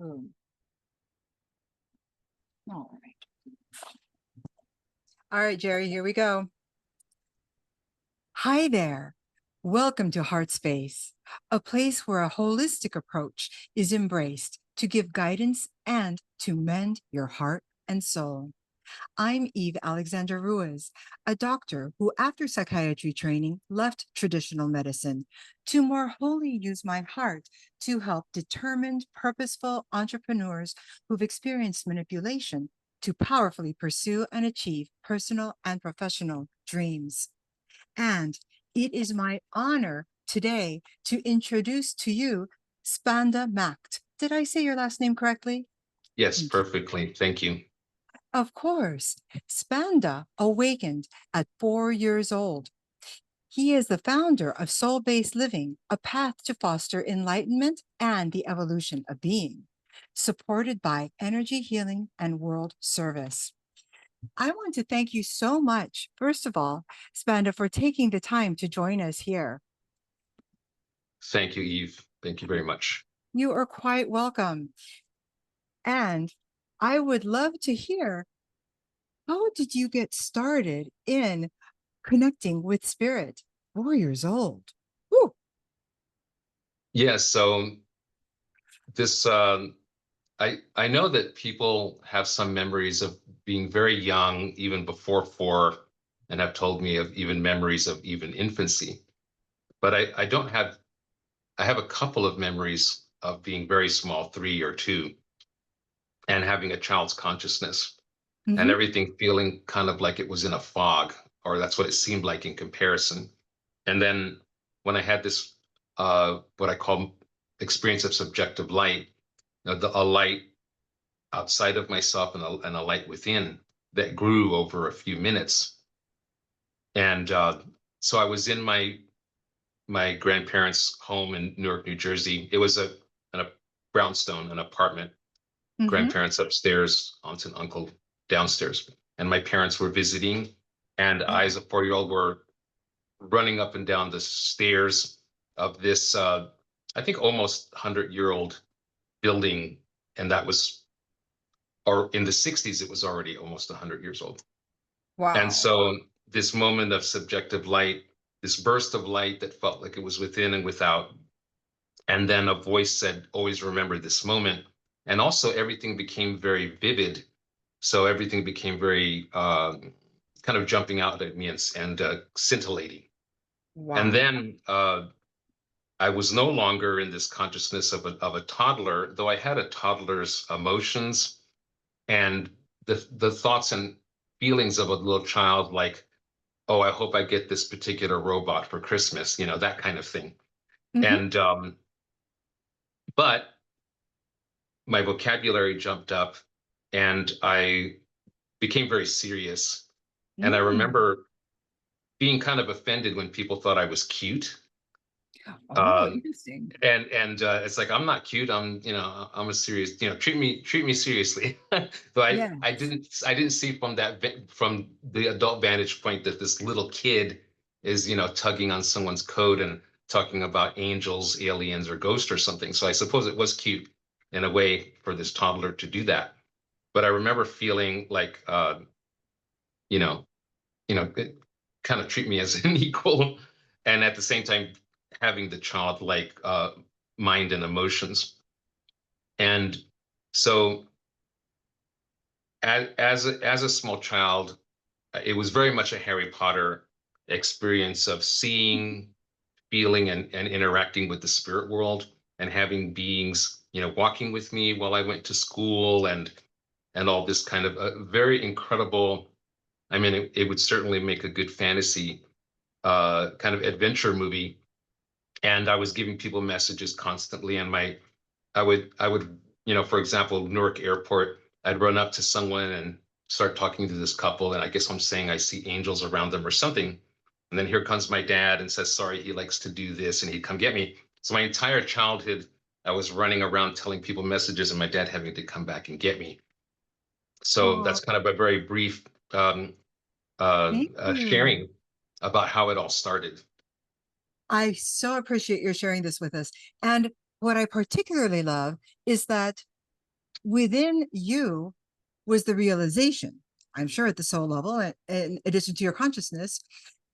Hmm. All right. All right, Jerry, here we go. Hi there. Welcome to Heart Space, a place where a holistic approach is embraced to give guidance and to mend your heart and soul. I'm Eve Alexander Ruiz, a doctor who, after psychiatry training, left traditional medicine to more wholly use my heart to help determined, purposeful entrepreneurs who've experienced manipulation to powerfully pursue and achieve personal and professional dreams. And it is my honor today to introduce to you Spanda Macht. Did I say your last name correctly? Yes, Thank you. perfectly. Thank you. Of course, Spanda awakened at 4 years old. He is the founder of Soul Based Living, a path to foster enlightenment and the evolution of being, supported by energy healing and world service. I want to thank you so much, first of all, Spanda, for taking the time to join us here. Thank you, Eve. Thank you very much. You are quite welcome. And I would love to hear, how did you get started in connecting with spirit? 4 years old. Woo. Yes, so this I know that people have some memories of being very young, even before four, and have told me of even memories of even infancy. But I don't have I have a couple of memories of being very small, 3 or 2, and having a child's consciousness and Mhm. everything feeling kind of like it was in a fog, or that's what it seemed like in comparison. And then when I had this, what I call experience of subjective light, a light outside of myself and a light within that grew over a few minutes. And so I was in my grandparents' home in Newark, New Jersey. It was a brownstone, an apartment. Mhm. Grandparents upstairs, aunt and uncle downstairs, and my parents were visiting. And I, Yeah. as a 4-year-old, were running up and down the stairs of this, I think, almost 100-year-old building. And that was, or in the 60s, it was already almost 100 years old. And Wow. so this moment of subjective light, this burst of light that felt like it was within and without. And then a voice said, always remember this moment. And also everything became very vivid. So everything became very kind of jumping out at me and scintillating. And Wow. then I was no longer in this consciousness of a toddler, though I had a toddler's emotions and the thoughts and feelings of a little child, like, oh, I hope I get this particular robot for Christmas, that kind of thing. Mhm. And but my vocabulary jumped up and I became very serious. And I Mm. remember being kind of offended when people thought I was cute. Oh, Um, interesting. and it's like, I'm not cute. I'm a serious, treat me seriously. But I Yes. didn't see from the adult vantage point that this little kid is, tugging on someone's coat and talking about angels, aliens, or ghosts or something. So I suppose it was cute in a way for this toddler to do that. But I remember feeling like, you know, it kind of treat me as an equal, and at the same time having the childlike mind and emotions. And so, as a small child, it was very much a Harry Potter experience of seeing, feeling, and interacting with the spirit world, and having beings, walking with me while I went to school, and all this kind of a very incredible. I mean, it would certainly make a good fantasy kind of adventure movie. And I was giving people messages constantly. And I would, for example, Newark Airport, I'd run up to someone and start talking to this couple. And I guess I'm saying I see angels around them or something. And then here comes my dad and says, sorry, he likes to do this. And he'd come get me. So my entire childhood, I was running around telling people messages and my dad having to come back and get me. So Oh, that's kind of a very brief thank you. sharing about how it all started. I so appreciate your sharing this with us. And what I particularly love is that within you was the realization, I'm sure at the soul level, in addition to your consciousness,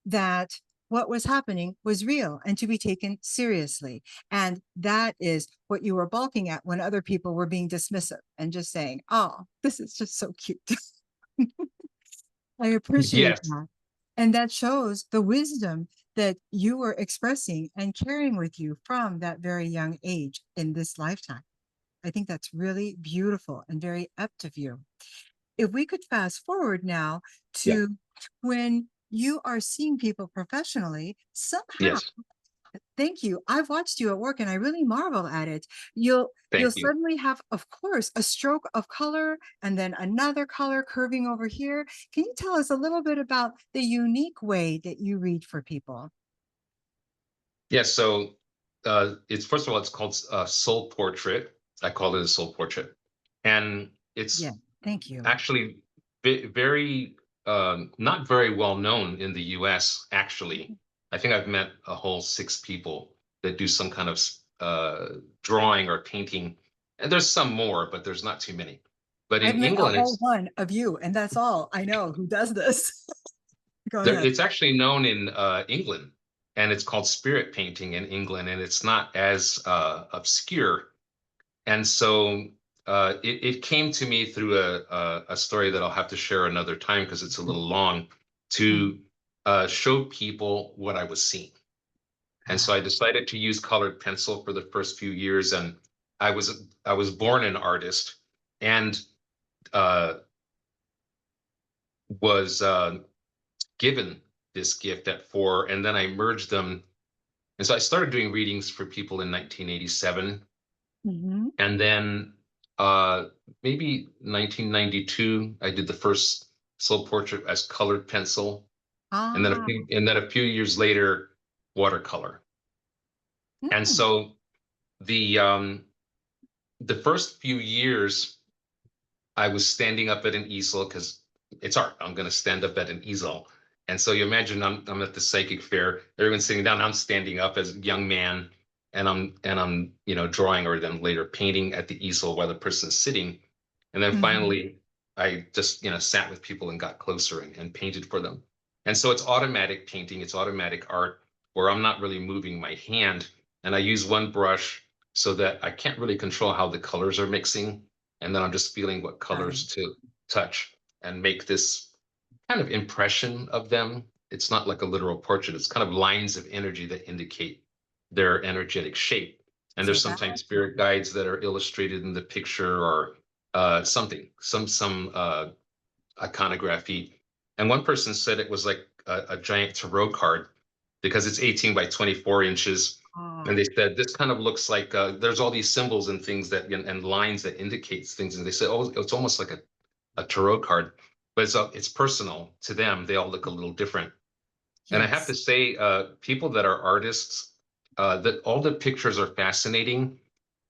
that what was happening was real and to be taken seriously. And that is what you were balking at when other people were being dismissive and just saying, oh, this is just so cute. I appreciate Yes, that. And that shows the wisdom that you were expressing and carrying with you from that very young age in this lifetime. I think that's really beautiful and very apt of you. If we could fast forward now yeah, to when you are seeing people professionally, somehow, yes. thank you. I've watched you at work and I really marvel at it. You'll Thank you. suddenly have, of course, a stroke of color and then another color curving over here. Can you tell us a little bit about the unique way that you read for people? Yes. So it's first of all, it's called soul portrait. I call it a soul portrait, and Yeah, it's thank you. actually very not very well known in the U.S. Actually, I think I've met a whole six people that do some kind of drawing or painting, and there's some more, but there's not too many. But I've in met a England, whole one of you, and that's all I know who does this. Go ahead. it's actually known in England, and it's called spirit painting in England, and it's not as obscure. And so it came to me through a story that I'll have to share another time because it's a little long Mhm. to show people what I was seeing. And so I decided to use colored pencil for the first few years, and I was born an artist and uh, was given this gift at 4, and then I merged them. And so I started doing readings for people in 1987. Mhm. And then uh, maybe 1992, I did the first soul portrait as colored pencil. Ah. And then a few years later, watercolor. And Mm. so the um, the first few years, I was standing up at an easel because it's art. I'm going to stand up at an easel. And so you imagine I'm at the psychic fair, everyone's sitting down, I'm standing up as a young man, and I'm drawing or then later painting at the easel while the person's sitting. And then Mhm. finally I just sat with people and got closer and painted for them. And so it's automatic painting, it's automatic art where I'm not really moving my hand, and I use one brush so that I can't really control how the colors are mixing, and then I'm just feeling what Right. colors to touch and make this kind of impression of them. It's not like a literal portrait, it's kind of lines of energy that indicate their energetic shape. And So there's that sometimes spirit guides that are illustrated in the picture or something, some iconography. And one person said it was like a giant tarot card because it's 18 by 24 inches. And ah, they said this kind of looks like there's all these symbols and things that and lines that indicates things. And they said, oh, it's almost like a tarot card, but it's personal to them. They all look a little different. And I have to yes. say, people that are artists, that all the pictures are fascinating,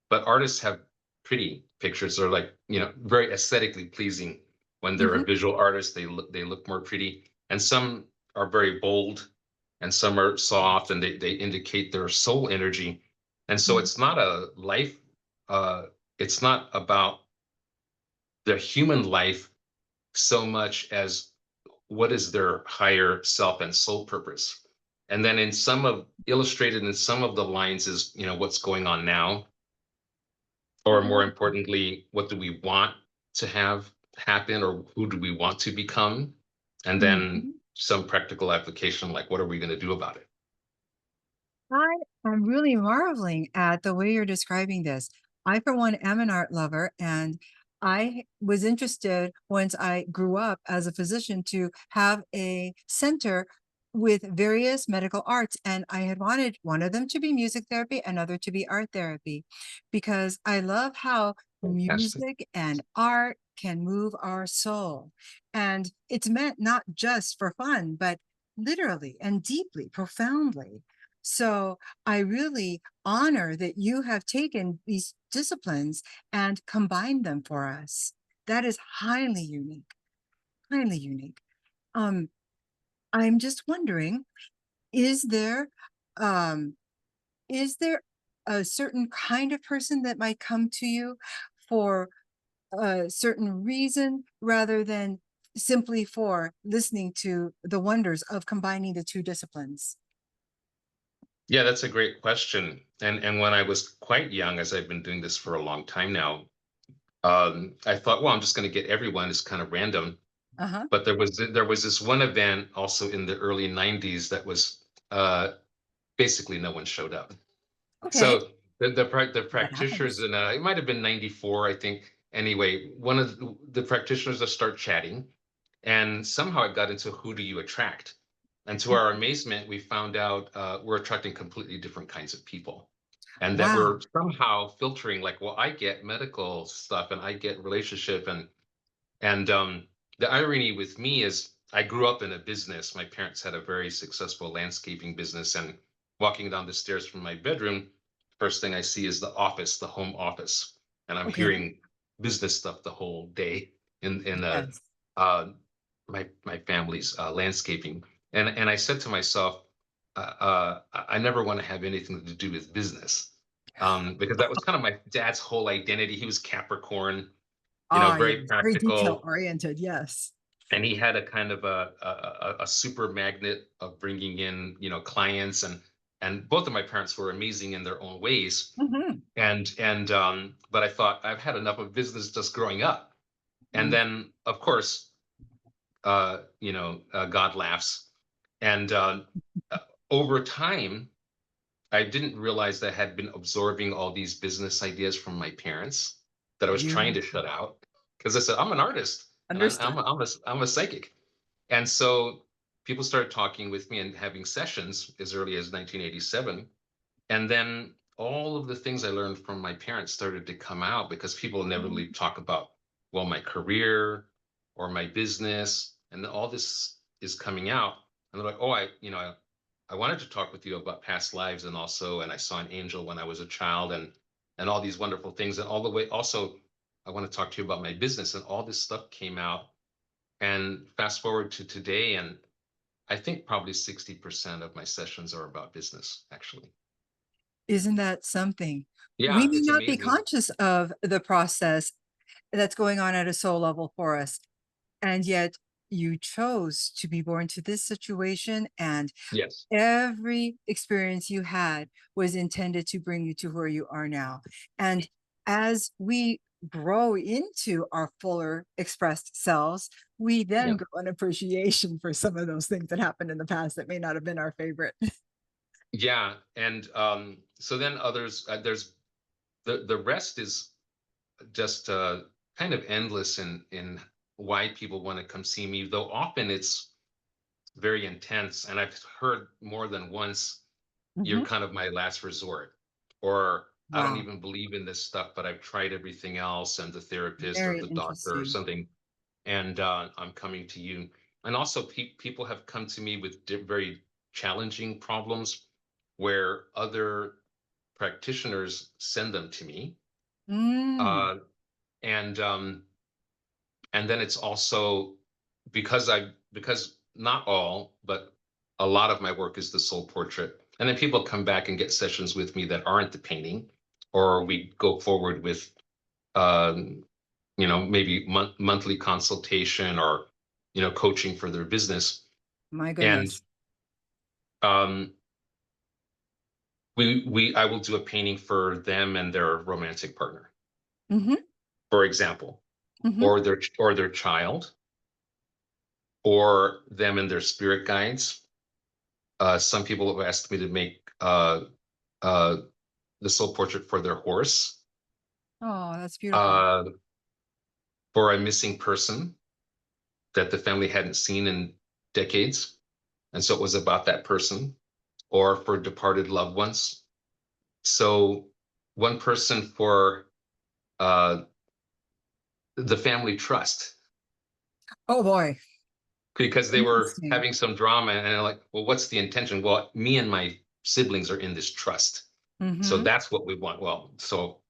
but artists have pretty pictures. They're like, very aesthetically pleasing. When they're a Mhm. visual artist, they look more pretty. And some are very bold, and some are soft, and they indicate their soul energy. And so Mhm. it's not a life. It's not about their human life so much as what is their higher self and soul purpose. And then in some of illustrated in some of the lines is what's going on now, or more Oh, importantly, what do we want to have happen, or who do we want to become? And then mhm. some practical application, like what are we going to do about it? I am really marveling at the way you're describing this. I, for one, am an art lover, and I was interested once I grew up as a physician to have a center with various medical arts. And I had wanted one of them to be music therapy, another to be art therapy, because I love how Fantastic. music and art can move our soul. And it's meant not just for fun, but literally and deeply, profoundly. So I really honor that you have taken these disciplines and combined them for us. That is highly unique, highly unique. Um, I'm just wondering, is there um, is there a certain kind of person that might come to you for a certain reason rather than simply for listening to the wonders of combining the two disciplines? Yeah, that's a great question. And when I was quite young, as I've been doing this for a long time now, I thought, well, I'm just going to get everyone. It's kind of random. Uh-huh. But there was this one event also in the early '90s that was basically no one showed up. Okay. So the That practitioners, happens. and it might have been '94, I think. Anyway, one of the practitioners that start chatting, and somehow it got into who do you attract? And to our amazement, we found out we're attracting completely different kinds of people, and that Wow. we're somehow filtering. Like, well, I get medical stuff, and I get relationship, and the irony with me is I grew up in a business. My parents had a very successful landscaping business, and walking down the stairs from my bedroom, first thing I see is the office, the home office, and I'm Okay. hearing business stuff the whole day in Yes. uh, my family's landscaping. And I said to myself, I never want to have anything to do with business, because that was kind of my dad's whole identity. He was Capricorn, Ah, very yes. Very detail practical, oriented. Yes. and he had a kind of a super magnet of bringing in clients, and both of my parents were amazing in their own ways, Hmm. and but I thought I've had enough of business just growing up, and Mm. then of course God laughs, and uh, over time I didn't realize that I had been absorbing all these business ideas from my parents that I was trying You to shut out, because I said I'm an artist, and understood. I'm a psychic. And so people started talking with me and having sessions as early as 1987. And then all of the things I learned from my parents started to come out, because people never really talk about, well, my career or my business. And then all this is coming out. And they're like, oh, I wanted to talk with you about past lives, and I saw an angel when I was a child, and all these wonderful things. And all the way also, I want to talk to you about my business. And all this stuff came out, and fast forward to today, and I think probably 60% of my sessions are about business, actually. Isn't that something? We Yeah, may it's not be amazing. conscious of the process that's going on at a soul level for us. And yet you chose to be born to this situation, and Yes. every experience you had was intended to bring you to where you are now. And as we grow into our fuller expressed selves, we then Yeah. grow an appreciation for some of those things that happened in the past that may not have been our favorite. Yeah. And so then others, there's the rest is just kind of endless in why people want to come see me, though often it's very intense. And I've heard more than once, you're Mhm. kind of my last resort, or I don't Wow, even believe in this stuff, but I've tried everything else, and the therapist or very the doctor or interesting. something, and I'm coming to you. And also, people have come to me with very challenging problems where other practitioners send them to me, Mm, uh, and and then it's also because not all, but a lot of my work is the soul portrait. And then people come back and get sessions with me that aren't the painting, or we go forward with um, maybe monthly consultation, or coaching for their business. my And goodness. um, we I will do a painting for them and their romantic partner, Mhm, for example, mhm. or their child, or them and their spirit guides. Some people have asked me to make uh, the soul portrait for their horse, Oh, that's beautiful. uh, for a missing person that the family hadn't seen in decades, and so it was about that person, or for departed loved ones. So one person for uh, the family trust, Oh boy, because they were interesting. having some drama, and they're like, well, what's the intention? Well, me and my siblings are in this trust, so Mhm. that's what we want. Well, so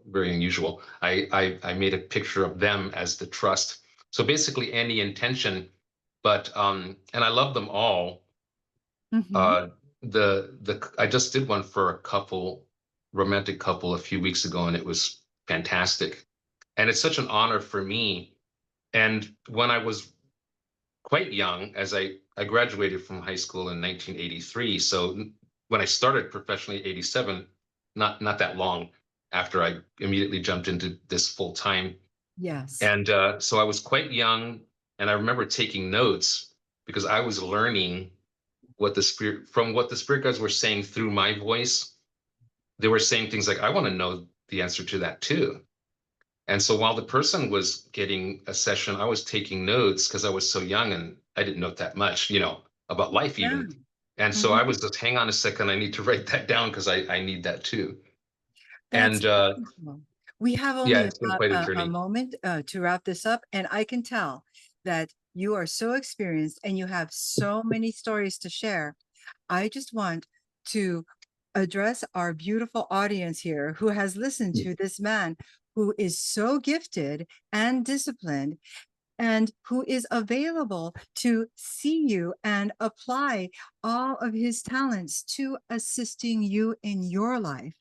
very unusual. I made a picture of them as the trust. So basically any intention, but and I love them all. Mhm. Uh the I just did one for a couple, romantic couple, a few weeks ago, and it was fantastic. And it's such an honor for me. And when I was quite young, as I graduated from high school in 1983. So when I started professionally, 87, not that long after I immediately jumped into this full time. Yes. And so I was quite young, and I remember taking notes because I was learning what the spirit guides were saying through my voice. They were saying things like, "I want to know the answer to that too." And so while the person was getting a session, I was taking notes because I was so young and I didn't know that much, about life Yeah. even. And so I Mhm. was just, hang on a second, I need to write that down because I need that too. That's And wonderful. We have yeah, only it's been about quite a a journey. moment to wrap this up, and I can tell that you are so experienced and you have so many stories to share. I just want to address our beautiful audience here who has listened to this man who is so gifted and disciplined and who is available to see you and apply all of his talents to assisting you in your life.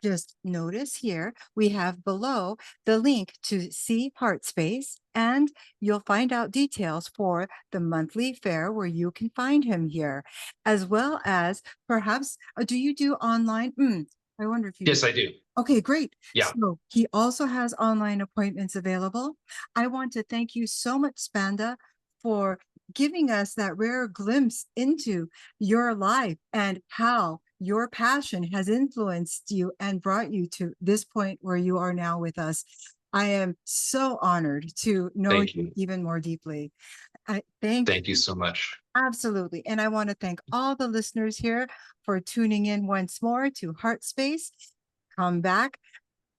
Just notice here, we have below the link to see Heartspace, and you'll find out details for the monthly fair where you can find him here, as well as perhaps, do you do online? I wonder if you do. Yes, I do. Okay, great. Yeah. So he also has online appointments available. I want to thank you so much, Spanda, for giving us that rare glimpse into your life and how your passion has influenced you and brought you to this point where you are now with us. I am so honored to know Thank you you. even more deeply. I thank Thank you you. so much. Absolutely. And I want to thank all the listeners here for tuning in once more to Heart Space. Come back.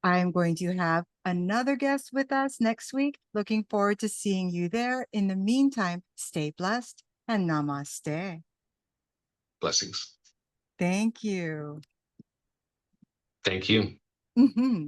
I'm going to have another guest with us next week. Looking forward to seeing you there. In the meantime, stay blessed and namaste. Blessings. Thank you. Thank you. Mhm.